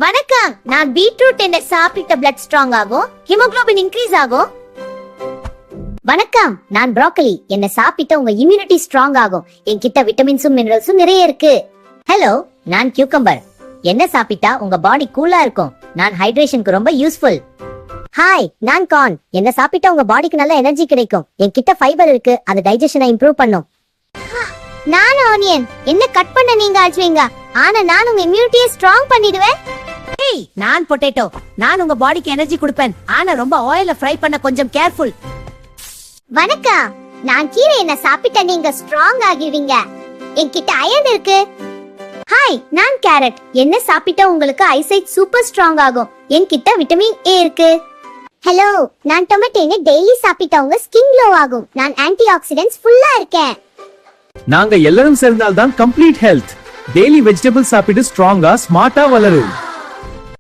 வணக்கம். நான் பீட்ரூட் என்ன சாப்பிட்ட பிளட் ஸ்ட்ராங் ஆகும், ஹீமோகுளோபின் இன்க்ரீஸ் ஆகும். வணக்கம். நான் ப்ரோக்கலி என்ன சாப்பிட்ட உங்க இம்யூனிட்டி ஸ்ட்ராங் ஆகும், என்கிட்ட விட்டமின்ஸும் மினரல்ஸும் நிறைய இருக்கு. ஹலோ, நான் கியூக்கம்பர் என்ன சாப்பிட்டா உங்க பாடி கூலா இருக்கும், நான் ஹைட்ரேஷனுக்கு ரொம்ப யூஸ்ஃபுல். ஹாய், நான் கார்ன் என்ன சாப்பிட்டா உங்க பாடிக்கு நல்ல எனர்ஜி கிடைக்கும், என்கிட்ட ஃபைபர் இருக்கு, அது டைஜஷனை இம்ப்ரூவ் பண்ணும். நான் ஆனியன் என்ன கட் பண்ண நீங்க ஆச்சுவீங்க, ஆனா நான் உங்க இம்யூனிட்டியை ஸ்ட்ராங் பண்ணிடுவேன். ஏய், நான் பொட்டேட்டோ நான் உங்க பாடிக்கு எனர்ஜி கொடுப்பேன், ஆனா ரொம்ப ஆயில ஃப்ரை பண்ண கொஞ்சம் கேர்ஃபுல். வணக்கம். நான் கீரை என்ன சாப்பிட்டா நீங்க ஸ்ட்ராங் ஆகிடுவீங்க, என்கிட்ட அயர்ன் இருக்கு. ஹாய், நான் கேரட் என்ன சாப்பிட்டா உங்களுக்கு ஐசைட் சூப்பர் ஸ்ட்ராங் ஆகும், என்கிட்ட விட்டமின் ஏ இருக்கு. ஹலோ, நான் டொமேட்டோ டெய்லி சாப்பிட்டா உங்க ஸ்கின் க்ளோ ஆகும், நான் ஆன்டி ஆக்சிடென்ட்ஸ் ஃபுல்லா இருக்கேன். நாங்க எல்லாரும் சேர்ந்தால்தான் கம்ப்ளீட் ஹெல்த். டெய்லி வெஜிடபிள் சாப்பிட்டு ஸ்ட்ராங்கா ஸ்மார்ட்டா வளரும்.